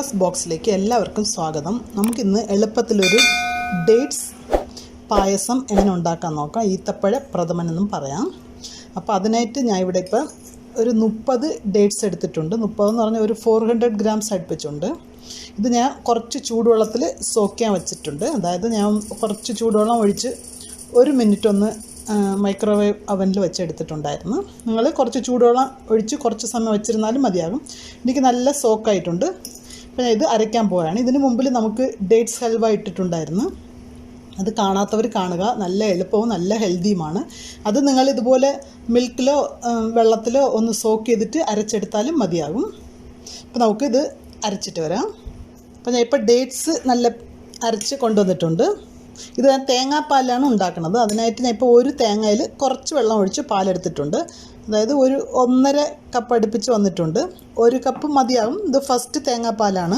Flavours ബോക്സിലേക്ക് എല്ലാവർക്കും സ്വാഗതം. നമുക്കിന്ന് എളുപ്പത്തിലൊരു ഡേറ്റ്സ് പായസം എങ്ങനെ ഉണ്ടാക്കാൻ നോക്കാം. ഈത്തപ്പഴ പ്രഥമൻ എന്നും പറയാം. അപ്പോൾ അതിനായിട്ട് ഞാൻ ഇവിടെ ഇപ്പോൾ ഒരു 30 ഡേറ്റ്സ് എടുത്തിട്ടുണ്ട്. 30 എന്ന് പറഞ്ഞാൽ ഒരു 400 ഗ്രാംസ് അടുപ്പിച്ചുണ്ട്. ഇത് ഞാൻ കുറച്ച് ചൂടുവെള്ളത്തിൽ സോക്കാൻ വെച്ചിട്ടുണ്ട്. അതായത് ഞാൻ കുറച്ച് ചൂടുവെള്ളം ഒഴിച്ച് 1 മിനിറ്റ് ഒന്ന് മൈക്രോവേവ് അവനിൽ വെച്ചെടുത്തിട്ടുണ്ടായിരുന്നു. നിങ്ങൾ കുറച്ച് ചൂടുവെള്ളം ഒഴിച്ച് കുറച്ച് സമയം വെച്ചിരുന്നാലും മതിയാകും. എനിക്ക് നല്ല സോക്കായിട്ടുണ്ട്. അപ്പോൾ ഞാൻ ഇത് അരയ്ക്കാൻ പോവുകയാണ്. ഇതിന് മുമ്പിൽ നമുക്ക് ഡേറ്റ്സ് ഹൽവ ഇട്ടിട്ടുണ്ടായിരുന്നു. അത് കാണാത്തവർ കാണുക. നല്ല എളുപ്പവും നല്ല ഹെൽത്തിയുമാണ്. അത് നിങ്ങളിതുപോലെ മിൽക്കിലോ വെള്ളത്തിലോ ഒന്ന് സോക്ക് ചെയ്തിട്ട് അരച്ചെടുത്താലും മതിയാകും. അപ്പോൾ നമുക്കിത് അരച്ചിട്ട് വരാം. അപ്പോൾ ഞാൻ ഇപ്പോൾ ഡേറ്റ്സ് നല്ല അരച്ച് കൊണ്ടുവന്നിട്ടുണ്ട്. ഇത് ഞാൻ തേങ്ങാപ്പാലാണ് ഉണ്ടാക്കുന്നത്. അതിനായിട്ട് ഞാൻ ഇപ്പോൾ ഒരു തേങ്ങയിൽ കുറച്ച് വെള്ളം ഒഴിച്ച് പാലെടുത്തിട്ടുണ്ട്. അതായത് ഒരു 1.5 കപ്പ് അടുപ്പിച്ച് വന്നിട്ടുണ്ട്. 1 കപ്പ് മതിയാകും. ഇത് ഫസ്റ്റ് തേങ്ങാപ്പാലാണ്.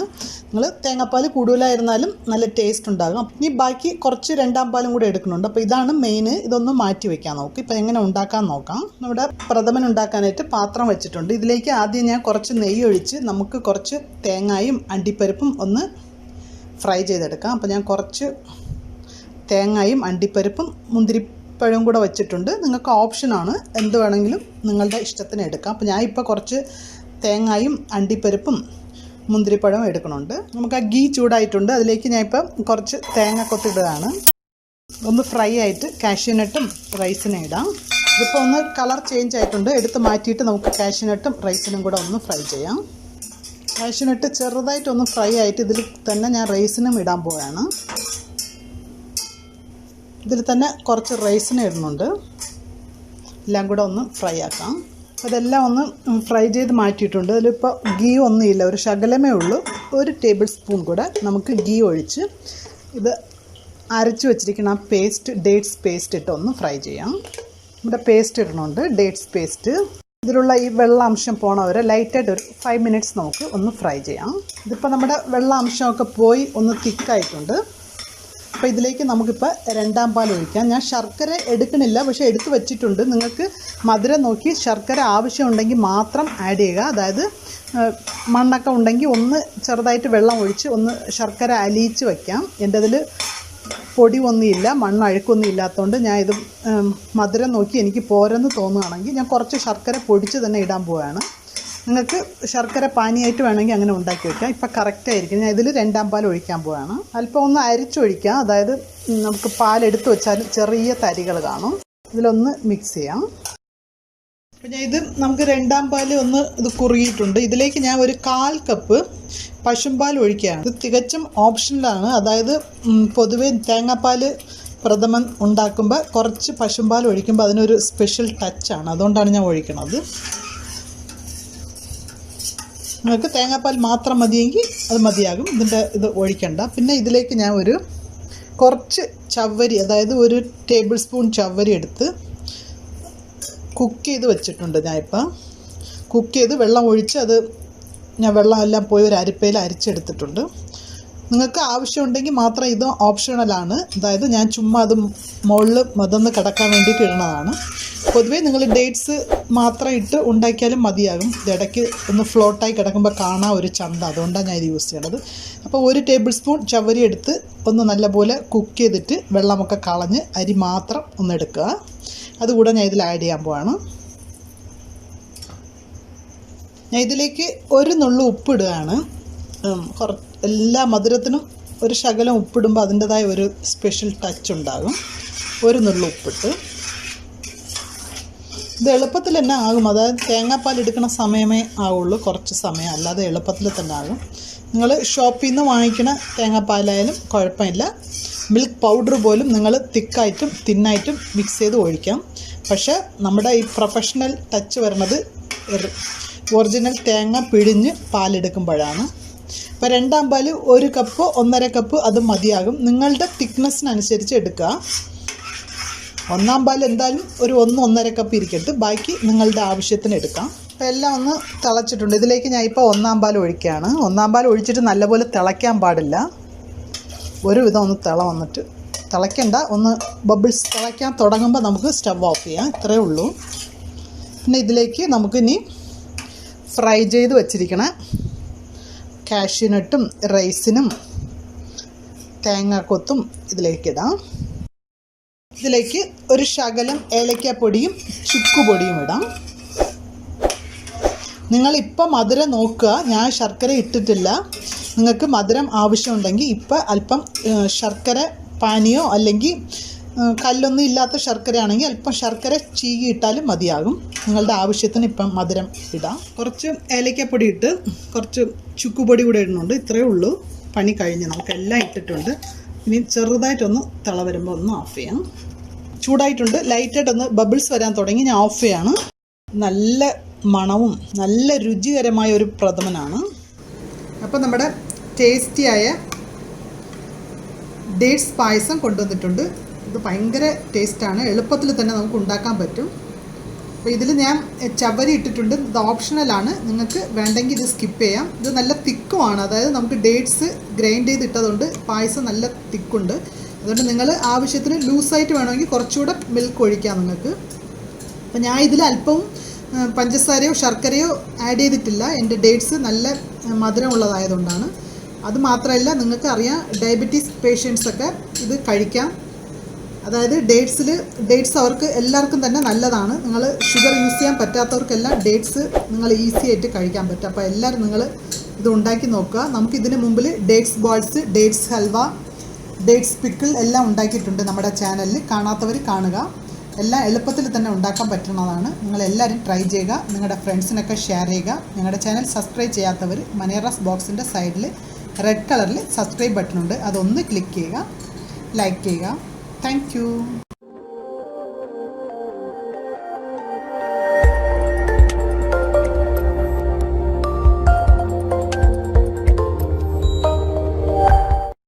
നിങ്ങൾ തേങ്ങാപ്പാൽ കൂടുതലായിരുന്നാലും നല്ല ടേസ്റ്റ് ഉണ്ടാകും. ഇനി ബാക്കി കുറച്ച് 2ാം പാലും കൂടെ എടുക്കുന്നുണ്ട്. അപ്പോൾ ഇതാണ് മെയിൻ. ഇതൊന്ന് മാറ്റി വയ്ക്കാൻ നോക്കും. ഇപ്പോൾ എങ്ങനെ ഉണ്ടാക്കാൻ നോക്കാം. നമ്മുടെ പ്രഥമൻ ഉണ്ടാക്കാനായിട്ട് പാത്രം വെച്ചിട്ടുണ്ട്. ഇതിലേക്ക് ആദ്യം ഞാൻ കുറച്ച് നെയ്യ് ഒഴിച്ച് നമുക്ക് കുറച്ച് തേങ്ങയും അണ്ടിപ്പരിപ്പും ഒന്ന് ഫ്രൈ ചെയ്തെടുക്കാം. അപ്പോൾ ഞാൻ കുറച്ച് തേങ്ങയും അണ്ടിപ്പരിപ്പും മുന്തിരിപ്പഴവും കൂടെ വെച്ചിട്ടുണ്ട്. നിങ്ങൾക്ക് ഓപ്ഷനാണ്, എന്ത് വേണമെങ്കിലും നിങ്ങളുടെ ഇഷ്ടത്തിന് എടുക്കാം. അപ്പോൾ ഞാൻ ഇപ്പോൾ കുറച്ച് തേങ്ങയും അണ്ടിപ്പരിപ്പും മുന്തിരിപ്പഴവും എടുക്കണുണ്ട്. നമുക്ക് ആ ഗീ ചൂടായിട്ടുണ്ട്. അതിലേക്ക് ഞാൻ ഇപ്പം കുറച്ച് തേങ്ങ കൊത്തിടുകയാണ്. ഒന്ന് ഫ്രൈ ആയിട്ട് കാഷ്യൂനട്ടും റൈസിനും ഇടാം. ഇതിപ്പോൾ ഒന്ന് കളർ ചേഞ്ച് ആയിട്ടുണ്ട്. എടുത്ത് മാറ്റിയിട്ട് നമുക്ക് കാഷ്യൂനട്ടും റൈസിനും കൂടെ ഒന്ന് ഫ്രൈ ചെയ്യാം. കാഷ്യൂനട്ട് ചെറുതായിട്ടൊന്ന് ഫ്രൈ ആയിട്ട് ഇതിൽ തന്നെ ഞാൻ റൈസിനും ഇടാൻ പോവുകയാണ്. ഇതിൽ തന്നെ കുറച്ച് റൈസിന് ഇടുന്നുണ്ട്. എല്ലാം കൂടെ ഒന്ന് ഫ്രൈ ആക്കാം. അതെല്ലാം ഒന്ന് ഫ്രൈ ചെയ്ത് മാറ്റിയിട്ടുണ്ട്. അതിലിപ്പോൾ ഗീ ഒന്നുമില്ല, ഒരു ശകലമേ ഉള്ളൂ. 1 ടേബിൾ സ്പൂൺ കൂടെ നമുക്ക് ഗീ ഒഴിച്ച് ഇത് അരച്ച് വെച്ചിരിക്കുന്ന ആ പേസ്റ്റ്, ഡേറ്റ്സ് പേസ്റ്റ് ഇട്ട് ഒന്ന് ഫ്രൈ ചെയ്യാം. ഇവിടെ പേസ്റ്റ് ഇടുന്നുണ്ട്, ഡേറ്റ്സ് പേസ്റ്റ്. ഇതിലുള്ള ഈ വെള്ള അംശം പോണവരെ ലൈറ്റായിട്ട് ഒരു 5 മിനിറ്റ്സ് നമുക്ക് ഒന്ന് ഫ്രൈ ചെയ്യാം. ഇതിപ്പോൾ നമ്മുടെ വെള്ള അംശമൊക്കെ പോയി ഒന്ന് തിക്കായിട്ടുണ്ട്. അപ്പോൾ ഇതിലേക്ക് നമുക്കിപ്പോൾ 2ാം പാൽ ഒഴിക്കാം. ഞാൻ ശർക്കര എടുക്കണില്ല, പക്ഷേ എടുത്ത് വെച്ചിട്ടുണ്ട്. നിങ്ങൾക്ക് മധുരം നോക്കി ശർക്കര ആവശ്യമുണ്ടെങ്കിൽ മാത്രം ആഡ് ചെയ്യുക. അതായത് മണ്ണൊക്കെ ഉണ്ടെങ്കിൽ ഒന്ന് ചെറുതായിട്ട് വെള്ളം ഒഴിച്ച് ഒന്ന് ശർക്കര അലിയിച്ച് വയ്ക്കാം. എൻ്റെ അതിൽ പൊടി ഒന്നുമില്ല, മണ്ണ് അഴുക്കൊന്നും ഇല്ലാത്തതുകൊണ്ട് ഞാൻ ഇത് മധുരം നോക്കി എനിക്ക് പോരെന്ന് തോന്നുകയാണെങ്കിൽ ഞാൻ കുറച്ച് ശർക്കര പൊടിച്ച് തന്നെ ഇടാൻ പോവുകയാണ്. നിങ്ങൾക്ക് ശർക്കര പാനിയായിട്ട് വേണമെങ്കിൽ അങ്ങനെ ഉണ്ടാക്കി വയ്ക്കാം. ഇപ്പോൾ കറക്റ്റായിരിക്കും. ഞാൻ ഇതിൽ 2ാം പാൽ ഒഴിക്കാൻ പോവുകയാണ്. അല്പം ഒന്ന് അരിച്ചൊഴിക്കാം. അതായത് നമുക്ക് പാലെടുത്ത് വെച്ചാൽ ചെറിയ തരികൾ കാണും. ഇതിലൊന്ന് മിക്സ് ചെയ്യാം. അപ്പോൾ ഞാൻ ഇത് നമുക്ക് 2ാം പാൽ ഒന്ന് ഇത് കുറുകിയിട്ടുണ്ട്. ഇതിലേക്ക് ഞാൻ ഒരു 1/4 കപ്പ് പശുമ്പാൽ ഒഴിക്കുകയാണ്. ഇത് തികച്ചും ഓപ്ഷനിലാണ്. അതായത് പൊതുവെ തേങ്ങാപ്പാൽ പ്രഥമൻ ഉണ്ടാക്കുമ്പോൾ കുറച്ച് പശുമ്പാൽ ഒഴിക്കുമ്പോൾ അതിനൊരു സ്പെഷ്യൽ ടച്ചാണ്. അതുകൊണ്ടാണ് ഞാൻ ഒഴിക്കുന്നത്. നിങ്ങൾക്ക് തേങ്ങാപ്പാൽ മാത്രം മതിയെങ്കിൽ അത് മതിയാകും. ഇത് ഒഴിക്കണ്ട. പിന്നെ ഇതിലേക്ക് ഞാൻ കുറച്ച് ചവ്വരി, അതായത് 1 ടേബിൾ സ്പൂൺ ചവ്വരി എടുത്ത് കുക്ക് ചെയ്ത് വെച്ചിട്ടുണ്ട്. ഞാനിപ്പോൾ കുക്ക് ചെയ്ത് വെള്ളം ഒഴിച്ച് അത് ഞാൻ വെള്ളം എല്ലാം പോയി ഒരു അരിപ്പയിൽ അരിച്ചെടുത്തിട്ടുണ്ട്. നിങ്ങൾക്ക് ആവശ്യമുണ്ടെങ്കിൽ മാത്രം. ഇത് ഓപ്ഷണലാണ്. അതായത് ഞാൻ ചുമ്മാ അത് മുകളിൽ മതൊന്ന് കിടക്കാൻ വേണ്ടിയിട്ട് ഇടുന്നതാണ്. പൊതുവേ നിങ്ങൾ ഡേറ്റ്സ് മാത്രം ഇട്ട് ഉണ്ടാക്കിയാലും മതിയാകും. ഇടയ്ക്ക് ഒന്ന് ഫ്ലോട്ടായി കിടക്കുമ്പോൾ കാണാൻ ഒരു ചന്ത. അതുകൊണ്ടാണ് ഞാൻ ഇത് യൂസ് ചെയ്യണത്. അപ്പോൾ 1 ടേബിൾ സ്പൂൺ ചവരി എടുത്ത് ഒന്ന് നല്ലപോലെ കുക്ക് ചെയ്തിട്ട് വെള്ളമൊക്കെ കളഞ്ഞ് അരി മാത്രം ഒന്ന് എടുക്കുക. അതുകൂടെ ഞാൻ ഇതിൽ ആഡ് ചെയ്യാൻ പോവാണ്. ഞാൻ ഇതിലേക്ക് 1 നുള്ളു ഉപ്പിടുകയാണ്. എല്ലാ മധുരത്തിനും ഒരു ശകലം ഉപ്പിടുമ്പോൾ അതിൻ്റെതായ ഒരു സ്പെഷ്യൽ ടച്ച് ഉണ്ടാകും. 1 നുള്ളു ഉപ്പിട്ട് ഇത് എളുപ്പത്തിൽ തന്നെ ആകും. അതായത് തേങ്ങാപ്പാൽ എടുക്കുന്ന സമയമേ ആവുള്ളൂ, കുറച്ച് സമയം. അല്ലാതെ എളുപ്പത്തിൽ തന്നെ ആകും. നിങ്ങൾ ഷോപ്പിൽ നിന്ന് വാങ്ങിക്കുന്ന തേങ്ങാപ്പാലായാലും കുഴപ്പമില്ല. മിൽക്ക് പൗഡർ പോലും നിങ്ങൾ തിക്കായിട്ടും തിന്നായിട്ടും മിക്സ് ചെയ്ത് ഒഴിക്കാം. പക്ഷേ നമ്മുടെ ഈ പ്രൊഫഷണൽ ടച്ച് വരുന്നത് ഒറിജിനൽ തേങ്ങ പിഴിഞ്ഞ് പാലെടുക്കുമ്പോഴാണ്. അപ്പോൾ 2ാം പാൽ 1 കപ്പ് 1.5 കപ്പ് അത് മതിയാകും. നിങ്ങളുടെ തിക്നെസ്സിനനുസരിച്ച് എടുക്കുക. 1ാം പാൽ എന്തായാലും ഒരു 1-1.5 കപ്പ് ഇരിക്കട്ടെ. ബാക്കി നിങ്ങളുടെ ആവശ്യത്തിന് എടുക്കാം. അപ്പോൾ എല്ലാം ഒന്ന് തിളച്ചിട്ടുണ്ട്. ഇതിലേക്ക് ഞാൻ ഇപ്പോൾ 1ാം പാൽ ഒഴിക്കുകയാണ്. 1ാം പാൽ ഒഴിച്ചിട്ട് നല്ലപോലെ തിളയ്ക്കാൻ പാടില്ല. ഒരുവിധം ഒന്ന് വന്നിട്ട് തിളയ്ക്കണ്ട. ഒന്ന് ബബിൾസ് തിളയ്ക്കാൻ തുടങ്ങുമ്പോൾ നമുക്ക് സ്റ്റവ് ഓഫ് ചെയ്യാം. ഇത്രയേ ഉള്ളൂ. പിന്നെ ഇതിലേക്ക് നമുക്കിനി ഫ്രൈ ചെയ്ത് വെച്ചിരിക്കണ കാഷ്യൂനട്ടും റൈസിനും തേങ്ങാക്കൊത്തും ഇതിലേക്കിടാം. ഇതിലേക്ക് ഒരു ശകലം ഏലക്കാപ്പൊടിയും ചുക്കുപൊടിയും ഇടാം. നിങ്ങളിപ്പോൾ മധുരം നോക്കുക, ഞാൻ ശർക്കര ഇട്ടിട്ടില്ല. നിങ്ങൾക്ക് മധുരം ആവശ്യമുണ്ടെങ്കിൽ ഇപ്പം അല്പം ശർക്കര പാനിയോ അല്ലെങ്കിൽ കല്ലൊന്നും ഇല്ലാത്ത ശർക്കരയാണെങ്കിൽ അല്പം ശർക്കര ചീകി ഇട്ടാലും മതിയാകും. നിങ്ങളുടെ ആവശ്യത്തിന് ഇപ്പം മധുരം ഇടാം. കുറച്ച് ഏലക്കപ്പൊടി ഇട്ട് കുറച്ച് ചുക്കുപൊടി കൂടെ ഇടുന്നുണ്ട്. ഇത്രയേ ഉള്ളൂ, പണി കഴിഞ്ഞ്. നമുക്കെല്ലാം ഇട്ടിട്ടുണ്ട്. ഇനി ചെറുതായിട്ടൊന്ന് തിള വരുമ്പോൾ ഒന്ന് ഓഫ് ചെയ്യാം. ചൂടായിട്ടുണ്ട്, ലൈറ്റായിട്ടൊന്ന് ബബിൾസ് വരാൻ തുടങ്ങി. ഞാൻ ഓഫ് ചെയ്യാണ്. നല്ല മണവും നല്ല രുചികരമായ ഒരു പ്രഥമനാണ്. അപ്പോൾ നമ്മുടെ ടേസ്റ്റിയായ ഡേറ്റ്സ് പായസം കൊണ്ടുവന്നിട്ടുണ്ട്. ഇത് ഭയങ്കര ടേസ്റ്റാണ്, എളുപ്പത്തിൽ തന്നെ നമുക്ക് ഉണ്ടാക്കാൻ പറ്റും. അപ്പോൾ ഇതിൽ ഞാൻ ചവരി ഇട്ടിട്ടുണ്ട്. ഇത് ഓപ്ഷണലാണ്, നിങ്ങൾക്ക് വേണ്ടെങ്കിൽ ഇത് സ്കിപ്പ് ചെയ്യാം. ഇത് നല്ല തിക്കുമാണ്, അതായത് നമുക്ക് ഡേറ്റ്സ് ഗ്രൈൻഡ് ചെയ്തിട്ടതുകൊണ്ട് പായസം നല്ല തിക്കുണ്ട്. അതുകൊണ്ട് നിങ്ങൾ ആവശ്യത്തിന് ലൂസായിട്ട് വേണമെങ്കിൽ കുറച്ചുകൂടെ മിൽക്ക് ഒഴിക്കാം നിങ്ങൾക്ക്. അപ്പോൾ ഞാൻ ഇതിൽ അല്പവും പഞ്ചസാരയോ ശർക്കരയോ ആഡ് ചെയ്തിട്ടില്ല. എൻ്റെ ഡേറ്റ്സ് നല്ല മധുരമുള്ളതായതുകൊണ്ടാണ്. അതുമാത്രമല്ല, നിങ്ങൾക്ക് അറിയാം ഡയബറ്റീസ് പേഷ്യൻസൊക്കെ ഇത് കഴിക്കാം. അതായത് ഡേറ്റ്സ് അവർക്ക് എല്ലാവർക്കും തന്നെ നല്ലതാണ്. നിങ്ങൾ ഷുഗർ യൂസ് ചെയ്യാൻ പറ്റാത്തവർക്കെല്ലാം ഡേറ്റ്സ് നിങ്ങൾ ഈസി ആയിട്ട് കഴിക്കാൻ പറ്റും. അപ്പോൾ എല്ലാവരും നിങ്ങൾ ഇത് ഉണ്ടാക്കി നോക്കുക. നമുക്കിതിന് മുമ്പിൽ dates balls, dates halwa, dates pickle എല്ലാം ഉണ്ടാക്കിയിട്ടുണ്ട് നമ്മുടെ ചാനലിൽ. കാണാത്തവർ കാണുക. എല്ലാം എളുപ്പത്തിൽ തന്നെ ഉണ്ടാക്കാൻ പറ്റുന്നതാണ്. നിങ്ങളെല്ലാവരും ട്രൈ ചെയ്യുക, നിങ്ങളുടെ ഫ്രണ്ട്സിനൊക്കെ ഷെയർ ചെയ്യുക. ഞങ്ങളുടെ ചാനൽ സബ്സ്ക്രൈബ് ചെയ്യാത്തവർ മനേറാസ് ബോക്സിൻ്റെ സൈഡിൽ റെഡ് കളറിൽ സബ്സ്ക്രൈബ് ബട്ടണുണ്ട്, അതൊന്ന് ക്ലിക്ക് ചെയ്യുക, ലൈക്ക് ചെയ്യുക. Thank you.